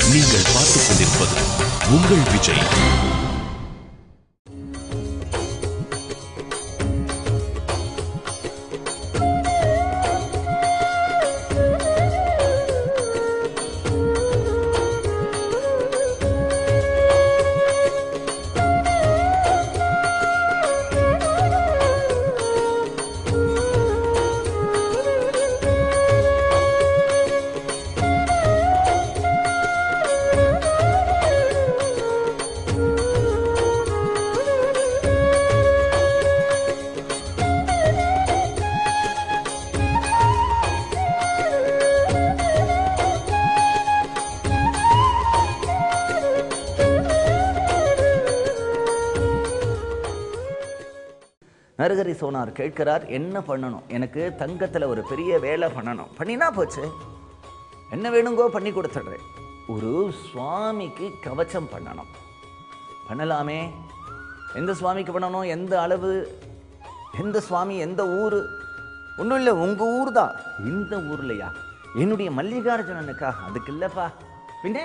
நீங்கள் பார்த்துக் கொண்டிருப்பது உங்கள் விஜய். நரகரி சோனார் கேட்கிறார், என்ன பண்ணணும்? எனக்கு தங்கத்தில் ஒரு பெரிய வேலை பண்ணணும். பண்ணினா போச்சு, என்ன வேணுங்கோ பண்ணி கொடுத்துட்றேன். ஒரு சுவாமிக்கு கவச்சம் பண்ணணும். பண்ணலாமே. எந்த சுவாமிக்கு பண்ணணும்? எந்த அளவு? எந்த சுவாமி? எந்த ஊர்? ஒன்றும் இல்லை, உங்கள் ஊர் தான். இந்த ஊர்லையா? என்னுடைய மல்லிகார்ஜுனனுக்கா? அதுக்கு இல்லைப்பா, பின்னே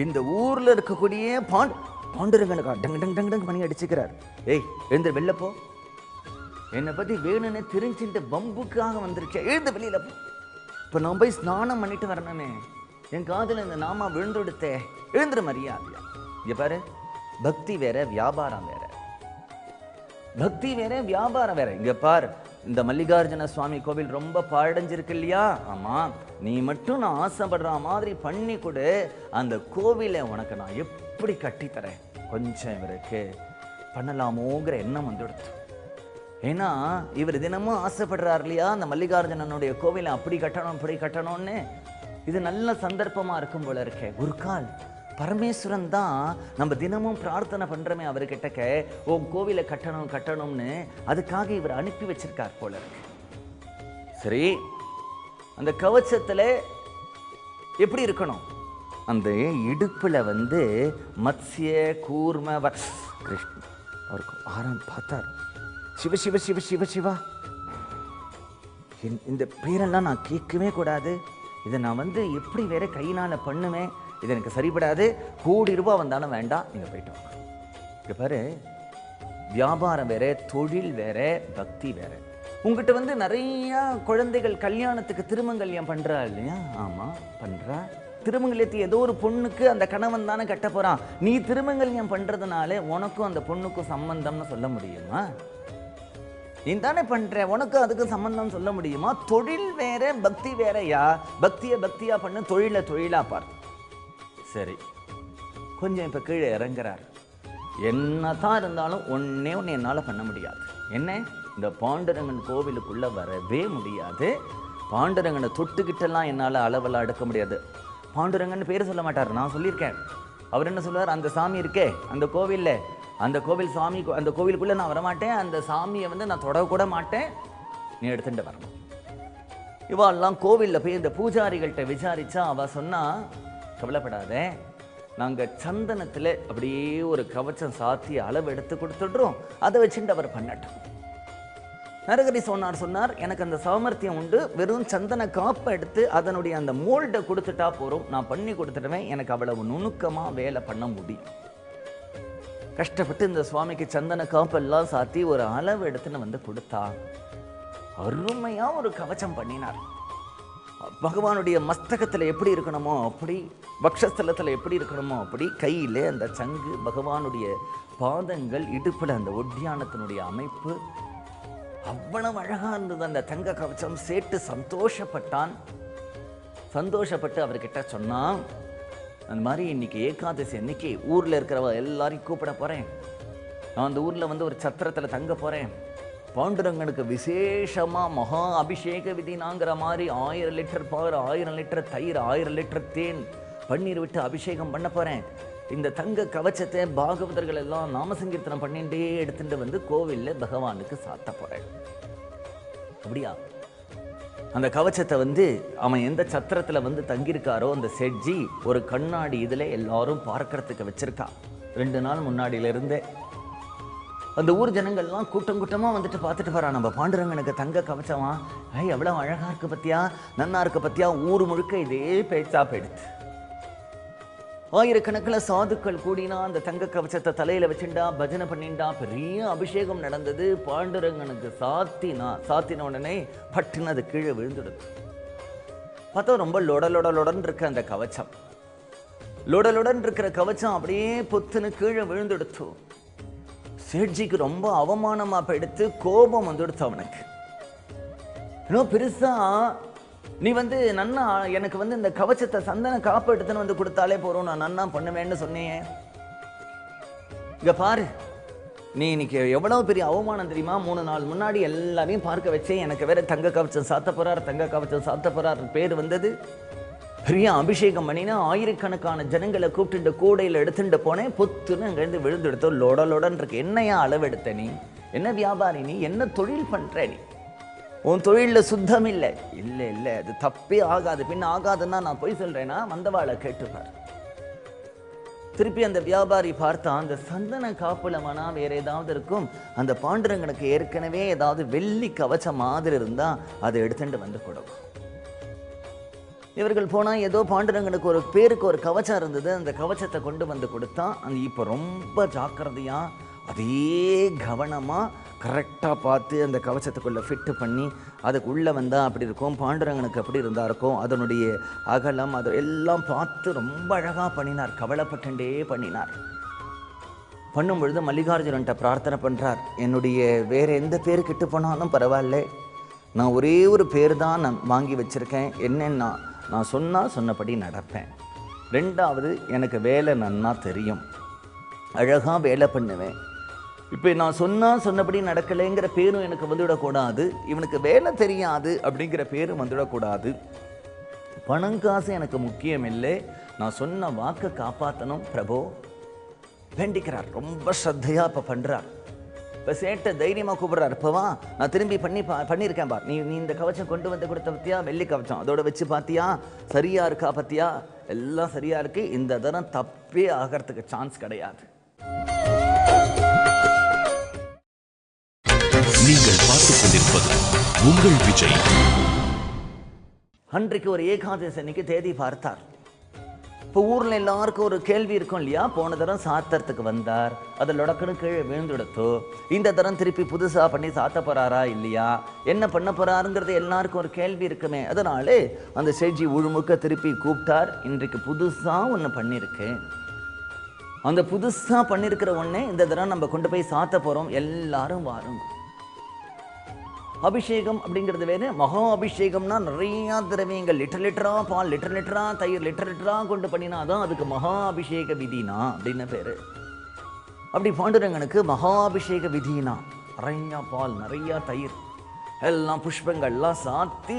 இந்த ஊரில் இருக்கக்கூடிய பாண்டுரங்கனுக்கா? டங் டங் டங் டங் பண்ணி அடிச்சுக்கிறார். ஏய், எழுந்து வெளில போ. என்னை பற்றி வேணும்னு தெரிஞ்சுட்டு பம்புக்காக வந்துருக்கேன், எழுந்து வெளியில போ. இப்போ நான் போய் ஸ்நானம் பண்ணிட்டு வரணுமே, என் காதில் இந்த நாமா விழுந்துடுத்தே, எழுந்துரு மரியாதையா. இங்கே பாரு, பக்தி வேற, வியாபாரம் வேற. பக்தி வேற, வியாபாரம் வேற. இங்கே பார், இந்த மல்லிகார்ஜுன சுவாமி கோவில் ரொம்ப பாழடைஞ்சிருக்கு இல்லையா? ஆமாம், நீ மட்டும் நான் ஆசைப்படுற மாதிரி பண்ணி கொடு, அந்த கோவிலை உனக்கு நான் எப்படி கட்டித்தரேன். கொஞ்சம் இவருக்கு பண்ணலாமோங்கிற எண்ணம் வந்துடுத்து. ஏன்னா இவர் தினமும் ஆசைப்படுறார் இல்லையா, அந்த மல்லிகார்ஜுனனுடைய கோவிலை அப்படி கட்டணும் இப்படி கட்டணும்னு. இது நல்ல சந்தர்ப்பமா இருக்கும் போல இருக்கே. ஒரு கால் பரமேஸ்வரன் தான் நம்ம தினமும் பிரார்த்தனை பண்றோமே அவர்கிட்ட, ஓ கோவிலை கட்டணும் கட்டணும்னு, அதுக்காக இவர் அனுப்பி வச்சிருக்கார் போல இருக்கு. சரி, அந்த கவச்சத்துல எப்படி இருக்கணும்? அந்த இடுப்புல மத்ஸ்ய கூர்ம கிருஷ்ணன் அவருக்கு ஆரம் பார்த்தார். சிவ சிவ சிவ சிவ சிவா, இந்த பேரெல்லாம் நான் கேட்கவே கூடாது. இதை நான் எப்படி வேற கையினால பண்ணுவேன், இது எனக்கு சரிபடாது. ₹1,00,00,000 வந்தாலும் வேண்டாம், நீங்க போயிட்டு வாங்க. இங்க பாரு, வியாபாரம் வேற, தொழில் வேற, பக்தி வேற. உங்ககிட்ட நிறைய குழந்தைகள் கல்யாணத்துக்கு திருமங்கல்யம் பண்றா இல்லையா? ஆமா, பண்றா. திருமங்கல்யத்தை ஏதோ ஒரு பொண்ணுக்கு அந்த கணவன் தானே கட்ட போறான். நீ திருமங்கல்யம் பண்றதுனால உனக்கும் அந்த பொண்ணுக்கும் சம்பந்தம்னு சொல்ல முடியுமா? நீ தானே பண்ற, உனக்கும் அதுக்கும் சம்பந்தம் சொல்ல முடியுமா? தொழில் வேற, பக்தி வேறயா. பக்தியை பக்தியா பண்ணு, தொழிலை தொழிலா பார். சரி, கொஞ்சம் இப்ப கீழே இறங்குறார். என்னதான் இருந்தாலும் ஒன்னே ஒன்று என்னால் பண்ண முடியாது. என்ன? இந்த பாண்டுரங்கன் கோவிலுக்குள்ள வரவே முடியாது. பாண்டுரங்கனை தொட்டுக்கிட்டெல்லாம் என்னால் அளவெல்லாம் எடுக்க முடியாது. பாண்டுரங்கன் பேர் சொல்ல மாட்டார், நான் சொல்லியிருக்கேன். அவர் என்ன சொல்லுவார்? அந்த சாமி இருக்கே அந்த கோவில்ல, அந்த கோவில் சாமி, அந்த கோவிலுக்குள்ள நான் வரமாட்டேன், அந்த சாமியை நான் தொடக்கூட மாட்டேன், நீ எடுத்துட்டு வரணும். இவாள்லாம் கோவிலில் போய் இந்த பூஜாரிகள்கிட்ட விசாரிச்சா அவ சொன்னா, கவலைப்படாத, நாங்கள் சந்தனத்தில் அப்படியே ஒரு கவச்சம் சாத்தி அளவு எடுத்து கொடுத்துடுறோம், அதை வச்சுட்டு அவர் பண்ணட்டும். நரகரி சொன்னார், எனக்கு அந்த சாமர்த்தியம் உண்டு, வெறும் சந்தன காப்பை எடுத்து அதனுடைய அந்த மோல்டை கொடுத்துட்டா போறோம், நான் பண்ணி கொடுத்துடுவேன், எனக்கு அவ்வளவு நுணுக்கமா வேலை பண்ண முடியும். கஷ்டப்பட்டு இந்த சுவாமிக்கு சந்தன காப்பெல்லாம் சாத்தி ஒரு அளவு எடுத்துன்னு கொடுத்தா, அருமையா ஒரு கவச்சம் பண்ணினார். பகவானுடைய மஸ்தகத்துல எப்படி இருக்கணுமோ அப்படி, வக்ஷஸ்தலத்துல எப்படி இருக்கணுமோ அப்படி, கையிலே அந்த சங்கு, பகவானுடைய பாதங்கள், இடுப்புல அந்த ஒட்டியானத்தினுடைய அமைப்பு அவ்வளவு அழகா இருந்தது. அந்த தங்க கவச்சம் சேட்டு சந்தோஷப்பட்டான். சந்தோஷப்பட்டு அவர்கிட்ட சொன்னான், அந்த மாதிரி இன்னைக்கு ஏகாதசி அன்னைக்கு ஊர்ல இருக்கிறவ எல்லாரையும் கூப்பிட போறேன். நான் அந்த ஊர்ல ஒரு சத்திரத்துல தங்க போறேன். பாண்டுரங்கனுக்கு விசேஷமா மகா அபிஷேக விதினாங்கிற மாதிரி 1000 லிட்டர் பால், 1000 லிட்டர் தயிர், 1000 லிட்டர் தேன், பன்னீர் விட்டு அபிஷேகம் பண்ண போறேன். இந்த தங்க கவச்சத்தை பாகவதர்கள் எல்லாம் நாமசங்கீர்த்தனம் பண்ணிட்டே எடுத்துட்டு கோவில்ல பகவானுக்கு சாத்த போறேன். அப்படியா? அந்த கவச்சத்தை அவன் எந்த சத்திரத்துல தங்கியிருக்காரோ அந்த செட்ஜி ஒரு கண்ணாடி இதுல எல்லாரும் பார்க்கறதுக்கு வச்சிருக்கா. 2 நாள் முன்னாடியில இருந்தே அந்த ஊர் ஜனங்கள்லாம் கூட்டம் கூட்டமா பார்த்துட்டு போறா. நம்ம பாண்டுரங்கனுக்கு தங்க கவச்சமா, எவ்வளவு அழகா இருக்கு பத்தியா, நன்னா இருக்கு பத்தியா, ஊர் முழுக்க இதே பேச்சா போயிடுது. ஆயிரக்கணக்கில் சாதுக்கள் கூடினா அந்த தங்க கவச்சத்தை தலையில வச்சுண்டா பஜனை பண்ணிண்டா பெரிய அபிஷேகம் நடந்தது. பாண்டுரங்கனுக்கு சாத்தின உடனே பட்டுன்னு அது கீழே விழுந்துடுது. பார்த்தா ரொம்ப லொடன்னு இருக்க அந்த கவச்சம், லொடலுடன் இருக்கிற கவச்சம் அப்படியே பொத்துன்னு கீழே விழுந்துடுத்து. சேட்ஜிக்கு ரொம்ப அவமானமா போயிடுத்து, கோபம் வந்துடுத்து அவனுக்கு. இன்னும் பெருசா நீ நன்னா எனக்கு இந்த கவச்சத்தை சந்தன காப்பு எடுத்துன்னு கொடுத்தாலே போறோம், நான் நன்னா பண்ணுவேன்னு சொன்னேன். இங்க பாரு, நீ இன்னைக்கு எவ்வளவு பெரிய அவமானம் தெரியுமா? 3 நாள் முன்னாடி எல்லாரையும் பார்க்க வச்சேன், எனக்கு வேற தங்க கவச்சம் சாத்த போறார் பேர் வந்தது. பெரிய அபிஷேகம் பண்ணினா ஆயிரக்கணக்கான ஜனங்களை கூப்பிட்டு கூடையில் எடுத்துட்டு போனேன், பொத்துன்னு அங்கேருந்து விழுந்தெடுத்தோம். லொடன்னு இருக்கு. என்னையா அளவெடுத்த நீ? என்ன வியாபாரி நீ? என்ன தொழில் பண்ற நீ? உன் தொழிலில் சுத்தம் இல்லை. இல்லை அது தப்பே ஆகாது. பின்ன ஆகாதுன்னா நான் போய் சொல்றேன்னா வந்தவாளை கேட்டுப்பார். திருப்பி அந்த வியாபாரி பார்த்தா அந்த சந்தன காப்புலமானா வேற ஏதாவது இருக்கும். அந்த பாண்டுரங்கனுக்கு ஏற்கனவே ஏதாவது வெள்ளி கவச்சம் மாதிரி இருந்தா அதை எடுத்துட்டு வந்து கொடுக்கும். இவர்கள் போனா ஏதோ பாண்டுரங்கனுக்கு ஒரு பேருக்கு ஒரு கவச்சம் இருந்தது, அந்த கவச்சத்தை கொண்டு வந்து கொடுத்தா. அந்த இப்போ ரொம்ப ஜாக்கிரதையா அதே கவனமா கரெக்டாக பார்த்து அந்த கவச்சத்துக்குள்ளே ஃபிட்டு பண்ணி அதுக்குள்ளே வந்தால் அப்படி இருக்கும், பாண்டுரங்கனுக்கு அப்படி இருந்தா இருக்கும், அதனுடைய அகலம் அது எல்லாம் பார்த்து ரொம்ப அழகாக பண்ணினார். கவலைப்பட்டுண்டே பண்ணினார். பண்ணும் பொழுது மல்லிகார்ஜுனன்ட்ட பிரார்த்தனை பண்ணுறார், என்னுடைய வேறு எந்த பேர் கெட்டு போனாலும் பரவாயில்ல, நான் ஒரே ஒரு பேர் தான் நான் வாங்கி வச்சுருக்கேன். என்னென்னா நான் சொன்னபடி நடப்பேன். 2வது எனக்கு வேலை நன்னா தெரியும், அழகாக வேலை பண்ணுவேன். இப்போ நான் சொன்னபடி நடக்கலைங்கிற பேரும் எனக்கு வந்துவிடக்கூடாது, இவனுக்கு வேலை தெரியாது அப்படிங்கிற பேரும் வந்துவிடக்கூடாது. பணம் காசு எனக்கு முக்கியம் இல்லை, நான் சொன்ன வாக்கை காப்பாற்றணும் பிரபு வேண்டிக்கிறார். ரொம்ப ஸ்ரத்தையா இப்போ பண்ணுறார். இப்போ சேட்டை தைரியமாக கூப்பிட்றாரு, இப்போவா நான் திரும்பி பண்ணியிருக்கேன் பா, நீ இந்த கவச்சம் கொண்டு வந்து கொடுத்த பத்தியா, வெள்ளி கவச்சம் அதோட வச்சு பார்த்தியா, சரியா இருக்கா பத்தியா, எல்லாம் சரியா இருக்கு, இந்த தரம் தப்பே ஆகிறதுக்கு சான்ஸ் கிடையாது. நீங்கள் பார்த்துக் கொண்டிருப்பது உங்கள் விஜய். அன்றைக்கு ஒரு ஏகாதசி அன்னைக்கு தேதி பார்த்தார். இப்போ ஊரில் எல்லாருக்கும் ஒரு கேள்வி இருக்கும் இல்லையா, போன தரம் சாத்தறதுக்கு வந்தார், அதை லொடக்குன்னு கீழே விழுந்துடுத்தோ, இந்த தரம் திருப்பி புதுசாக பண்ணி சாத்த போகிறாரா இல்லையா, என்ன பண்ண போகிறாருங்கிறது எல்லாருக்கும் ஒரு கேள்வி இருக்குமே. அதனாலே அந்த சேட்ஜி முழுமுக்க திருப்பி கூப்பிட்டார். இன்றைக்கு புதுசாக ஒன்று பண்ணியிருக்கேன், அந்த புதுசாக பண்ணியிருக்கிற ஒன்றே இந்த தரம் நம்ம கொண்டு போய் சாத்த போகிறோம், எல்லாரும் வாருங்க. அபிஷேகம் அப்படிங்கிறது வேறு, மகா அபிஷேகம்னா நிறையா திரவியங்கள், லிட்டரா பால், லிட்டரா தயிர், லிட்டரா கொண்டு பண்ணினா தான் அதுக்கு மகா அபிஷேக விதினா அப்படின்னு பேர். அப்படி பாண்டுரங்கனுக்கு மகா அபிஷேக விதினா நிறையா பால், நிறையா தயிர், எல்லாம் புஷ்பங்கள்லாம் சாத்தி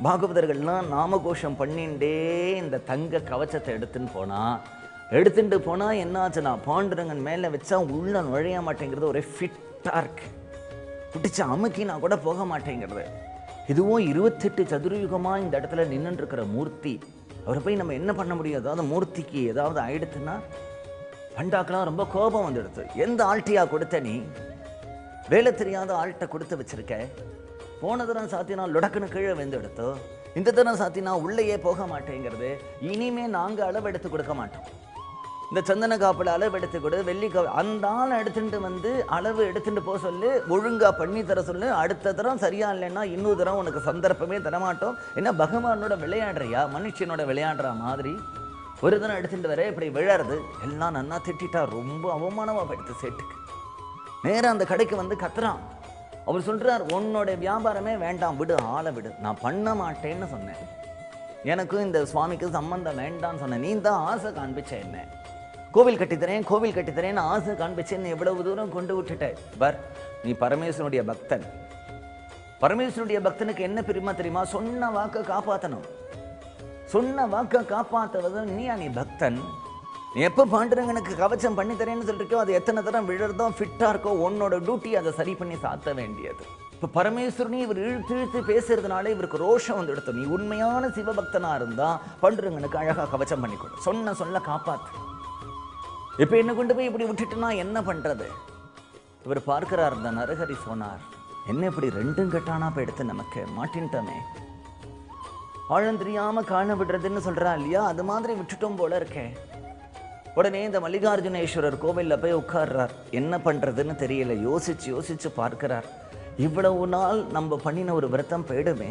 பாகவதர்கள்லாம் நாமகோஷம் பண்ணிண்டே இந்த தங்க கவச்சத்தை எடுத்துட்டு போனால் என்னாச்சுன்னா பாண்டுரங்கன் மேலே வச்சா உள்ள நுழைய மாட்டேங்கிறது, ஒரே ஃபிட்டாக இருக்கு, பிடிச்ச அமுக்கினா கூட போக மாட்டேங்கிறது. இதுவும் 28 சதுரயுகமாக இந்த இடத்துல நின்றுட்டு இருக்கிற மூர்த்தி. அவரை போய் நம்ம என்ன பண்ண முடியும்? அதாவது மூர்த்திக்கு ஏதாவது ஆயிடுத்துன்னா பண்டாக்கெல்லாம் ரொம்ப கோபம் வந்துடுது. எந்த ஆள்கிட்டையா கொடுத்த நீ? வேலை தெரியாத ஆள்கிட்ட கொடுத்து வச்சிருக்க. போன தரம் சாத்தினா லொடக்குன்னு கீழே வந்து எடுத்தோ, இந்த தரம் சாத்தினா உள்ளேயே போக மாட்டேங்கிறது. இனிமே நாங்கள் அளவு எடுத்து கொடுக்க மாட்டோம். இந்த சந்தன காப்பில் அளவு எடுத்து கொடு, வெள்ளி அந்த ஆளை எடுத்துட்டு அளவு எடுத்துட்டு போக சொல்லு, ஒழுங்கா பண்ணி தர சொல்லு. அடுத்த தரம் சரியா இல்லைன்னா இன்னொரு தரம் உனக்கு சந்தர்ப்பமே தரமாட்டோம். ஏன்னா பகவானோட விளையாடுறியா, மனுஷனோட விளையாடுற மாதிரி ஒரு தரம் எடுத்துட்டு வர இப்படி விழறது. எல்லாம் நன்னா திட்டா, ரொம்ப அவமானமா போயிடுது சேட்டுக்கு. நேரம் அந்த கடைக்கு கத்துறான். அவர் சொல்றார், உன்னோட வியாபாரமே வேண்டாம், விடு, ஆளை விடு, நான் பண்ண மாட்டேன்னு சொன்னேன், எனக்கும் இந்த சுவாமிக்கு சம்பந்தம் வேண்டான்னு சொன்னேன், நீ தான் ஆசை காண்பிச்ச, என்ன கோவில் கட்டித்தரேன்னு ஆசை காண்பிச்சேன்னு எவ்வளவு தூரம் கொண்டு விட்டுட்டேன் பர். நீ பரமேஸ்வரனுடைய பக்தன். பரமேஸ்வரனுடைய பக்தனுக்கு என்ன பெருமை தெரியுமா? சொன்ன வாக்கை காப்பாற்றணும். சொன்ன வாக்கை காப்பாற்றுவது நீ பக்தன். நீ எப்போ பாண்டுரங்கனுக்கு கவச்சம் பண்ணி தரேன்னு சொல்லிருக்கோ, அது எத்தனை தரம் விழுறதோ ஃபிட்டாக இருக்கோ, உன்னோட டியூட்டி அதை சரி பண்ணி சாத்த வேண்டியது. இப்போ பரமேஸ்வரனி இவர் இழுத்து பேசுறதுனால இவருக்கு ரோஷம் வந்து எடுத்தோம். நீ உண்மையான சிவபக்தனாக இருந்தால் பாண்டுரங்கனுக்கு அழகாக கவச்சம் பண்ணி கொடு, சொல்ல காப்பாற்று. இப்போ என்ன கொண்டு போய் இப்படி விட்டுட்டுனா என்ன பண்ணுறது? இவர் பார்க்கிறார், இந்த நரஹரி சொன்னார், என்ன இப்படி 2ம் கட்டானா இப்போ எடுத்து நமக்கு மாட்டின்ட்டோமே, ஆழம் தெரியாமல் காண விடுறதுன்னு சொல்கிறா இல்லையா, அது மாதிரி விட்டுட்டோம் போல இருக்கேன். உடனே இந்த மல்லிகார்ஜுனேஸ்வரர் கோவிலில் போய் உட்கார்றார். என்ன பண்ணுறதுன்னு தெரியல. யோசிச்சு யோசிச்சு பார்க்கிறார். இவ்வளவு நாள் நம்ம பண்ணின ஒரு விரதம் போயிடுமே.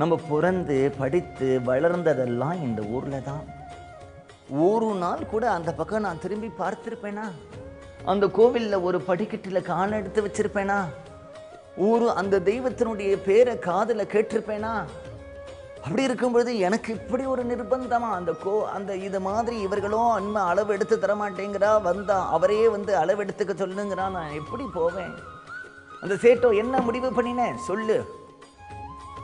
நம்ம பிறந்து படித்து வளர்ந்ததெல்லாம் இந்த ஊரில் தான். ஒரு நாள் கூட அந்த பக்கம் நான் திரும்பி பார்த்திருப்பேனா? அந்த கோவிலில் ஒரு படிக்கட்டில் கால் எடுத்து வச்சிருப்பேனா? அந்த தெய்வத்தினுடைய பேரை காதில் கேட்டிருப்பேனா? அப்படி இருக்கும்பொழுது எனக்கு இப்படி ஒரு நிர்பந்தமா? அந்த இது மாதிரி இவர்களும் அன்மை அளவு எடுத்து தரமாட்டேங்கிறா, வந்தா அவரே வந்து அளவு எடுத்துக்க சொல்லுங்கிறா, நான் எப்படி போவேன்? அந்த சேட்டோ என்ன முடிவு பண்ணினேன்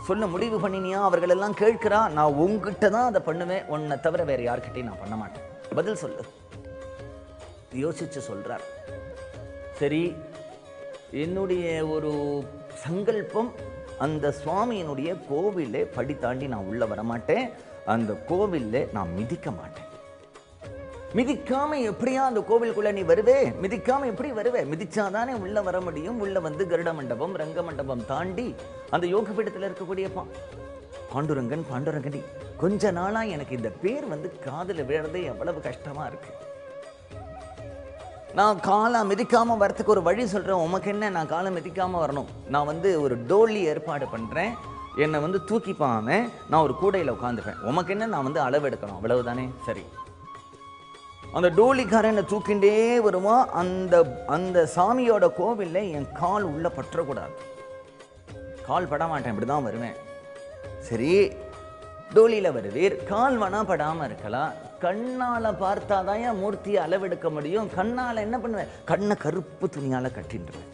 சொல்ல முடிவு பண்ணினியா? அவர்கள் எல்லாம் கேட்கிறா. நான் உங்ககிட்ட தான் அதை பண்ணுவேன், உன்னை தவிர வேற யார்கிட்டையும் நான் பண்ண மாட்டேன், பதில் சொல்லு. யோசிச்சு சொல்றார். சரி, என்னுடைய ஒரு சங்கல்பம், அந்த சுவாமியினுடைய கோவிலே படி தாண்டி நான் உள்ள வரமாட்டேன், அந்த கோவில்ல நான் மிதிக்க மாட்டேன். மிதிக்காம எப்படியா அந்த கோவிலுக்குள்ள நீ வருவே? மிதிக்காம எப்படி வருவே? மிதிச்சாதானே உள்ள வர முடியும். உள்ள வந்து கருட மண்டபம், ரங்க மண்டபம் தாண்டி அந்த யோக பீடத்தில் இருக்கக்கூடிய பாண்டுரங்கன். கொஞ்ச நாளா எனக்கு இந்த பேர் வந்து காதுல விழறதே எவ்வளவு கஷ்டமா இருக்கு. நான் காலை மிதிக்காம வரத்துக்கு ஒரு வழி சொல்றேன். உமக்கு என்ன, நான் காலை மிதிக்காம வரணும். நான் வந்து ஒரு டோலி ஏற்பாடு பண்றேன், என்னை வந்து தூக்கிப்பாம நான் ஒரு கூடையில உட்காந்துப்பேன். உமக்கு என்ன, நான் வந்து அளவு எடுக்கணும், அவ்வளவுதானே. சரி, அந்த டோலிக்காரன் என்னை தூக்கிண்டே வருமா. அந்த சாமியோட கோவில்ல என் கால் உள்ள பற்றக்கூடாது, கால் பட மாட்டேன், இப்படிதான் வருவேன். சரி, டோலியில வருவீர், கால் வனா படாம இருக்கலாம். கண்ணால பார்த்தாதான் என் மூர்த்தியை அளவெடுக்க முடியும். கண்ணால என்ன பண்ணுவேன்? கண்ணை கருப்பு துணியால கட்டின்றுவேன்.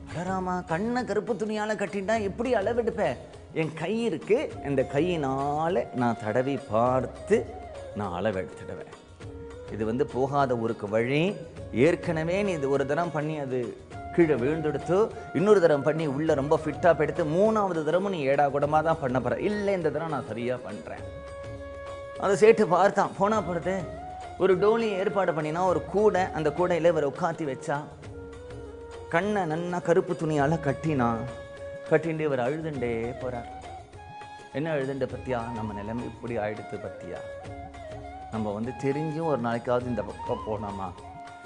அடராமா, கண்ணை கருப்பு துணியால கட்டின்டா எப்படி அளவெடுப்பேன்? என் கை இருக்கு, இந்த கையினால நான் தடவி பார்த்து நான் அளவெடுத்துடுவேன். இது வந்து போகாத ஊருக்கு வழி. ஏற்கனவே நீ இது ஒரு தரம் பண்ணி அது கீழே விழுந்தெடுத்து, இன்னொரு தரம் பண்ணி உள்ள ரொம்ப ஃபிட்டா எடுத்து, மூணாவது தரமும் நீ ஏடா கூடமா தான் பண்ண போற. இல்லை, இந்த தரம் நான் சரியா பண்றேன். அதை சேட்டு பார்த்தான். போனா போறது, ஒரு டோலி ஏற்பாடு பண்ணினா, ஒரு கூடை, அந்த கூடையில இவர் உட்காத்தி வச்சா, கண்ணை நன்னா கருப்பு துணியால கட்டிண்டு இவர் அழுதுண்டே போறார். என்ன அழுதுண்ட பத்தியா? நம்ம நிலைமை இப்படி ஆயிடுத்து பத்தியா? நம்ம வந்து தெரிஞ்சும் ஒரு நாளைக்காவது இந்த பக்கம் போனோமா?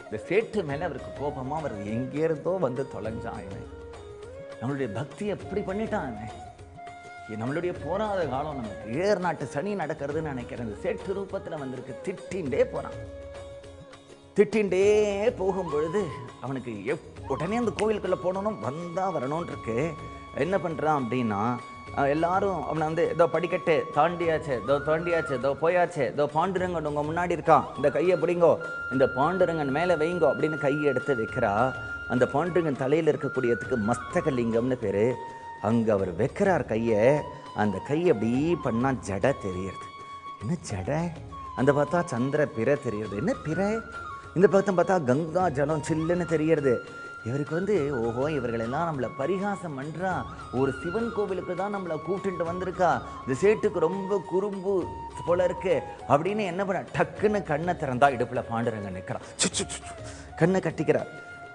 இந்த சேட்டு மேலே அவருக்கு கோபமா, அவர் எங்கேருந்தோ வந்து தொலைஞ்சான். இவன் நம்மளுடைய பக்தி எப்படி பண்ணிட்டான். நம்மளுடைய போராத காலம் நமக்கு ஏர் நாட்டு சனி நடக்கிறதுன்னு நினைக்கிறேன். இந்த சேட்டு ரூபத்தில் வந்திருக்கு. திட்டின்ண்டே போறான். திட்டின்ண்டே போகும் பொழுது அவனுக்கு உடனே அந்த கோவிலுக்குள்ள போனோம், வந்தா வரணும்னு இருக்கு. என்ன பண்றான் அப்படின்னா, எல்லாரும் அவனை வந்து இதோ படிக்கட்டு தாண்டியாச்சு, இதோ போயாச்சு, இதோ பாண்டுரங்கன் உங்க முன்னாடி இருக்கான், இந்த கையை பிடிங்கோ, இந்த பாண்டுரங்கன் மேலே வைங்கோ அப்படின்னு கையை எடுத்து வைக்கிறா. அந்த பாண்டுரங்கன் தலையில் இருக்கக்கூடியதுக்கு மஸ்தகலிங்கம்னு பேரு. அங்கே அவர் வைக்கிறார் கையை. அந்த கையை அப்படி பண்ணா ஜடை தெரியுது. என்ன ஜடை? அந்த பார்த்தா சந்திர பிறை தெரியுது. என்ன பிறை? இந்த பக்கம் பார்த்தா கங்கா ஜலம் சில்லுன்னு தெரியறது. இவருக்கு வந்து ஓஹோ, இவர்களெல்லாம் நம்மளை பரிகாசம் பண்ணுறா, ஒரு சிவன் கோவிலுக்கு தான் நம்மளை கூப்பிட்டு வந்திருக்கா, இந்த சேட்டுக்கு ரொம்ப குறும்பு போல இருக்கு அப்படின்னு என்ன பண்ண, டக்குன்னு கண்ணை திறந்தா இடுப்பில் பாண்டுரங்க நிற்கிறான். கண்ணை கட்டிக்கிறார்.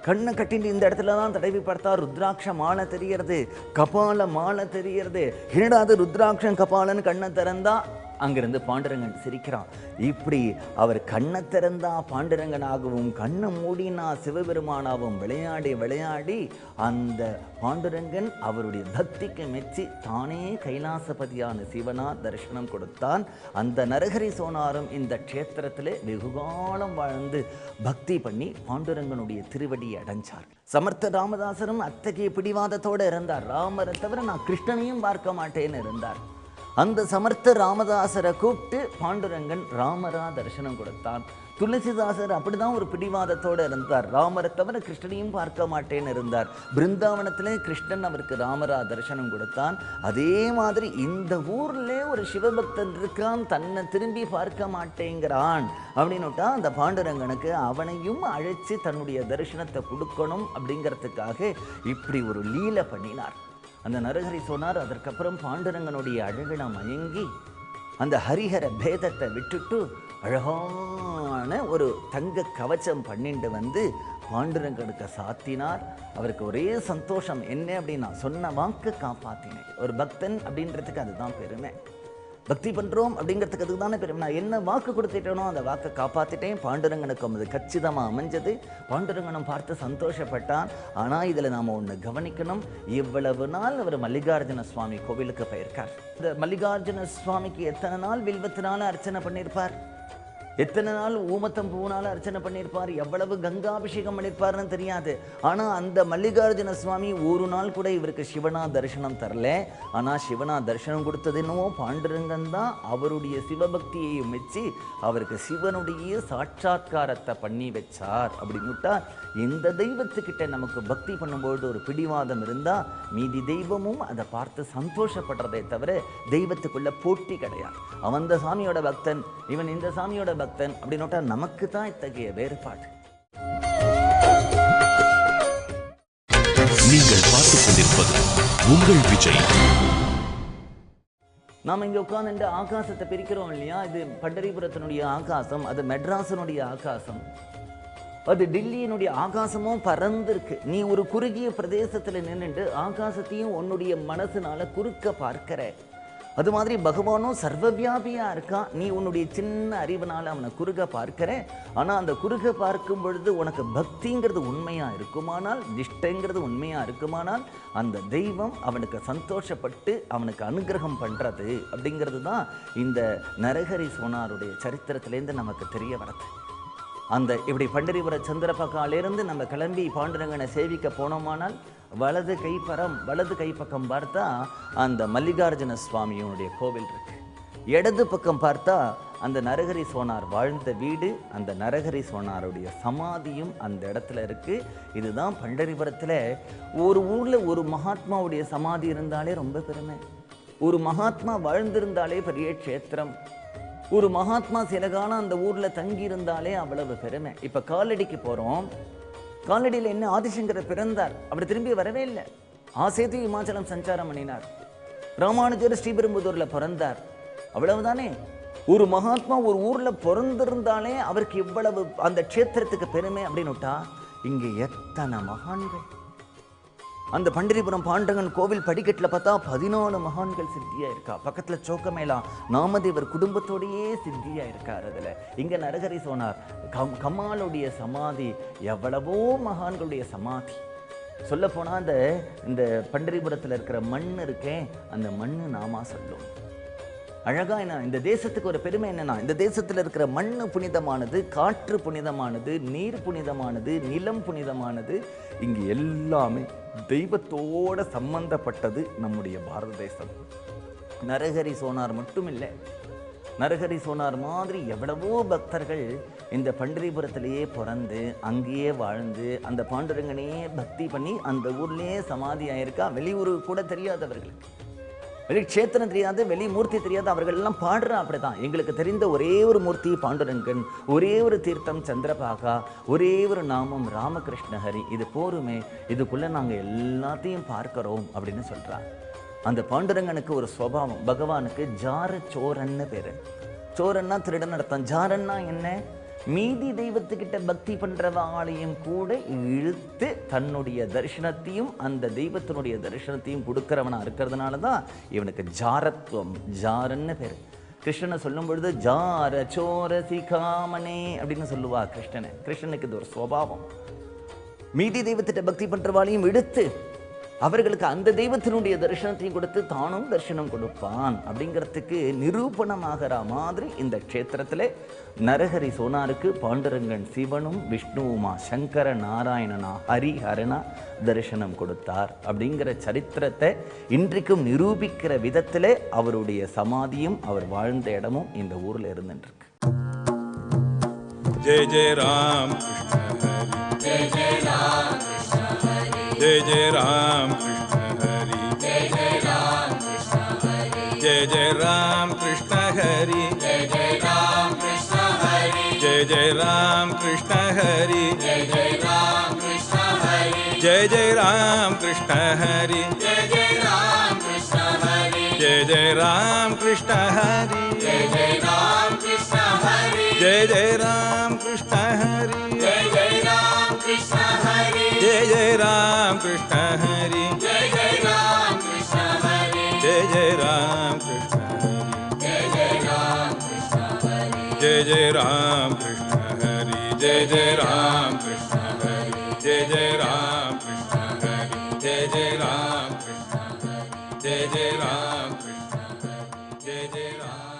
கண்ணை கட்டிட்டு இந்த இடத்துல தான் தடவி பார்த்தா ருத்ராட்ச மாலை தெரியறது, கபால மாலை தெரியறது. என்னடாது ருத்ராட்சம் கபாலன்னு கண்ணை திறந்தா அங்கிருந்து பாண்டுரங்கன் சிரிக்கிறான். இப்படி அவர் கண்ணை திறந்தா பாண்டுரங்கனாகவும் கண்ணை மூடினா சிவபெருமானாகவும் விளையாடி அந்த பாண்டுரங்கன் அவருடைய பக்திக்கு மெச்சி தானே கைலாசபதியான சிவனா தரிசனம் கொடுத்தான். அந்த நரஹரி சோனாரும் இந்த க்ஷேத்திரத்திலே வெகுகாலம் வாழ்ந்து பக்தி பண்ணி பாண்டுரங்கனுடைய திருவடியை அடைஞ்சார். சமர்த்த ராமதாசரும் அத்தகைய பிடிவாதத்தோடு இருந்தார். ராமரை தவிர நான் கிருஷ்ணனையும் பார்க்க மாட்டேன்னு இருந்தார். அந்த சமர்த்த ராமதாசரை கூப்பிட்டு பாண்டுரங்கன் ராமரா தரிசனம் கொடுத்தான். துளசிதாசர் அப்படிதான் ஒரு பிடிவாதத்தோடு இருந்தார். ராமரை தவிர கிருஷ்ணனையும் பார்க்க மாட்டேன்னு இருந்தார். பிருந்தாவனத்திலே கிருஷ்ணன் அவருக்கு ராமரா தரிசனம் கொடுத்தான். அதே மாதிரி இந்த ஊர்ல ஒரு சிவபக்தன் இருக்கான், தன்னை திரும்பி பார்க்க மாட்டேங்கிறான் அப்படின்னுட்டா அந்த பாண்டுரங்கனுக்கு அவனையும் அழைச்சி தன்னுடைய தரிசனத்தை கொடுக்கணும் அப்படிங்கிறதுக்காக இப்படி ஒரு லீலை பண்ணினார். அந்த நரஹரி சொன்னார். அதற்கப்புறம் பாண்டுரங்கனுடைய அழகின மயங்கி அந்த ஹரிஹர பேதத்தை விட்டுட்டு அழகான ஒரு தங்க கவச்சம் பண்ணிட்டு வந்து பாண்டுரங்கனுக்கு சாத்தினார். அவருக்கு ஒரே சந்தோஷம். என்ன அப்படின்னா, சொன்ன வாக்கு காப்பாத்தினேன். ஒரு பக்தன் அப்படின்றதுக்கு அதுதான் பெருமை. பக்தி பண்ணுறோம் அப்படிங்கிறதுக்கு அதுக்கு தானே பெருமை. நான் என்ன வாக்கு கொடுத்துட்டேனோ அந்த வாக்கை காப்பாற்றிட்டேன். பாண்டுரங்கனுக்கும் அது கச்சிதமாக அமைஞ்சது. பாண்டுரங்கனும் பார்த்து சந்தோஷப்பட்டான். ஆனால் இதில் நாம் ஒன்று கவனிக்கணும். இவ்வளவு நாள் அவர் மல்லிகார்ஜுன சுவாமி கோவிலுக்கு போயிருக்கார். இந்த மல்லிகார்ஜுன சுவாமிக்கு எத்தனை நாள் வில்வத்தினால அர்ச்சனை பண்ணியிருப்பார், எத்தனை நாள் ஊமத்தம் பூனால அர்ச்சனை பண்ணியிருப்பார், எவ்வளவு கங்காபிஷேகம் பண்ணியிருப்பார்னு தெரியாது. ஆனால் அந்த மல்லிகார்ஜுன சுவாமி ஒரு நாள் கூட இவருக்கு சிவனா தரிசனம் தரல. ஆனால் சிவனா தரிசனம் கொடுத்தது என்னவோ பாண்டுரங்கன் தான். அவருடைய சிவபக்தியை மெச்சி அவருக்கு சிவனுடைய சாட்சாத்காரத்தை பண்ணி வச்சார். அப்படின்னுட்டா எந்த தெய்வத்துக்கிட்ட நமக்கு பக்தி பண்ணும்போது ஒரு பிடிவாதம் இருந்தால் மீதி தெய்வமும் அதை பார்த்து சந்தோஷப்படுறதை தவிர தெய்வத்துக்குள்ள போட்டி கிடையாது. அவன் இந்த சாமியோட பக்தன், இவன் இந்த சாமியோட பக்தன் அப்படின்னுட்டா நமக்கு தான் இத்தகைய வேறுபாடு. நீங்கள் பார்த்துக் கொண்டிருப்பது உங்கள் விஜய். நாம் இங்கே உட்கார்ந்து ஆகாசத்தை பிரிக்கிறோம் இல்லையா? இது பண்டரிபுரத்தினுடைய ஆகாசம், அது மெட்ராஸினுடைய ஆகாசம், அது டில்லியினுடைய ஆகாசமும் பறந்துருக்கு. நீ ஒரு குறுகிய பிரதேசத்தில் நின்றுட்டு ஆகாசத்தையும் உன்னுடைய மனசுனால குறுக்க பார்க்கிற. அது மாதிரி பகவானும் சர்வவியாபியா இருக்கான். நீ உன்னுடைய சின்ன அறிவுனால அவனை குறுக பார்க்கிற. ஆனால் அந்த குறுக பார்க்கும் பொழுது உனக்கு பக்திங்கிறது உண்மையா இருக்குமானால், நிஷ்டைங்கிறது உண்மையா இருக்குமானால், அந்த தெய்வம் அவனுக்கு சந்தோஷப்பட்டு அவனுக்கு அனுகிரகம் பண்றது அப்படிங்கிறது தான் இந்த நரஹரி சோனாருடைய சரித்திரத்திலேருந்து நமக்கு தெரிய வரது. அந்த இப்படி பண்டரிபுர சந்திரபகாலிருந்து நம்ம கிளம்பி பாண்டுரங்கனை சேவிக்க போனோமானால் வலது கைப்பறம், வலது கைப்பக்கம் பார்த்தா அந்த மல்லிகார்ஜுன சுவாமியினுடைய கோவில் இருக்கு. இடது பக்கம் பார்த்தா அந்த நரஹரி சோனார் வாழ்ந்த வீடு, அந்த நரஹரி சோனாருடைய சமாதியும் அந்த இடத்துல இருக்கு. இதுதான் பண்டரிபுரத்தில் ஒரு ஊர்ல ஒரு மகாத்மாவுடைய சமாதி இருந்தாலே ரொம்ப பெருமை. ஒரு மகாத்மா வாழ்ந்திருந்தாலே பெரிய க்ஷேத்திரம். ஒரு மகாத்மா சில காலம் அந்த ஊர்ல தங்கி இருந்தாலே அவ்வளவு பெருமை. இப்ப காலடிக்கு போறோம். காலடியில் என்ன ஆதிசங்கரர் பிறந்தார், அப்படி திரும்பி வரவே இல்லை. ஆசேது இமாச்சலம் சஞ்சாரம் பண்ணினார். ராமானுஜர் ஸ்ரீபெரும்புதூர்ல பிறந்தார், அவ்வளவுதானே. ஒரு மகாத்மா ஒரு ஊர்ல பிறந்திருந்தாலே அவருக்கு இவ்வளவு அந்த க்ஷேத்திரத்துக்கு பெருமை அப்படின்னுட்டா இங்கே எத்தனை மகான்கள். அந்த பண்டரிபுரம் பாண்டரங்கன் கோவில் படிக்கட்டில் பார்த்தா 14 மகான்கள் சித்தியா இருக்கா. பக்கத்துல சோக்கமேலா நாமதேவர் குடும்பத்தோடையே சித்தியா இருக்கார். அதுல இங்க நரஹரி சோனார் கமாலுடைய சமாதி, எவ்வளவோ மகான்களுடைய சமாதி. சொல்ல போனா இந்த பண்டரிபுரத்துல இருக்கிற மண் இருக்கே, அந்த மண்ணு நாமா சொல்லும். அழகா என்ன, இந்த தேசத்துக்கு ஒரு பெருமை என்னன்னா, இந்த தேசத்துல இருக்கிற மண்ணு புனிதமானது, காற்று புனிதமானது, நீர் புனிதமானது, நிலம் புனிதமானது. இங்கு எல்லாமே தெய்வத்தோட சம்பந்தப்பட்டது நம்முடைய பாரத தேசம். நரஹரி சோனார் மட்டும் இல்லை, நரஹரி சோனார் மாதிரி எவ்வளவோ பக்தர்கள் இந்த பண்டரிபுரத்திலேயே பிறந்து அங்கேயே வாழ்ந்து அந்த பாண்டுரங்கனையே பக்தி பண்ணி அந்த ஊர்லேயே சமாதி ஆயிருக்கா. வெளியூருக்கு கூட தெரியாதவர்களுக்கு, வெளி க்ஷேத்திரம் தெரியாது, வெளி மூர்த்தி தெரியாது, அவர்கள் எல்லாம் பாடுறா. அப்படிதான் எங்களுக்கு தெரிந்த ஒரே ஒரு மூர்த்தி பாண்டுரங்கன், ஒரே ஒரு தீர்த்தம் சந்திரபாகா, ஒரே ஒரு நாமம் ராமகிருஷ்ண ஹரி. இது போருமே, இதுக்குள்ள நாங்கள் எல்லாத்தையும் பார்க்கிறோம் அப்படின்னு சொல்றாங்க. அந்த பாண்டுரங்கனுக்கு ஒரு சுபாவம், பகவானுக்கு ஜார சோரன்னு பேரு. சோரன்னா திருடன் அர்த்தம். ஜாரன்னா என்ன? மீதி தெய்வத்துக்கிட்ட பக்தி பண்றவாளையும் கூட இழுத்து தன்னுடைய தரிசனத்தையும் அந்த தெய்வத்தினுடைய தரிசனத்தையும் கொடுக்கிறவனா இருக்கிறதுனால தான் இவனுக்கு ஜாரத்துவம், ஜாரன்னு பேரு. கிருஷ்ணனை சொல்லும் பொழுது ஜார சோர சிகாமனே அப்படின்னு சொல்லுவா கிருஷ்ணனை. கிருஷ்ணனுக்கு இது ஒரு சுபாவம். மீதி தெய்வத்திட்ட பக்தி பண்றவாளையும் எடுத்து அவர்களுக்கு அந்த தெய்வத்தினுடைய தரிசனத்தையும் கொடுத்து தானும் தரிசனம் கொடுப்பான் அப்படிங்கிறதுக்கு நிரூபணமாகிற மாதிரி இந்த க்ஷேத்திரத்தில் நரஹரி சோனாருக்கு பாண்டுரங்கன் சிவனும் விஷ்ணுவுமா சங்கர நாராயணனா ஹரிஹரனா தரிசனம் கொடுத்தார் அப்படிங்கிற சரித்திரத்தை இன்றைக்கும் நிரூபிக்கிற விதத்தில் அவருடைய சமாதியும் அவர் வாழ்ந்த இடமும் இந்த ஊரில் இருந்துருக்கு. ஜெய் ஜெய் ராம் ஜெய் ஜெய் ராம் जय जय राम कृष्ण हरि जय जय राम कृष्ण हरि जय जय राम कृष्ण हरि जय जय राम कृष्ण हरि जय जय राम कृष्ण हरि जय जय राम कृष्ण हरि जय जय राम कृष्ण हरि जय जय राम कृष्ण हरि जय जय राम कृष्ण हरि जय जय राम कृष्ण हरि जय जय राम कृष्ण हरि जय जय राम कृष्ण हरि जय जय राम कृष्ण हरि जय जय राम कृष्ण हरि जय जय राम कृष्ण हरि जय जय जय राम कृष्ण हरि जय जय राम कृष्ण हरि जय जय राम कृष्ण हरि जय जय राम कृष्ण हरि जय जय राम कृष्ण हरि जय जय राम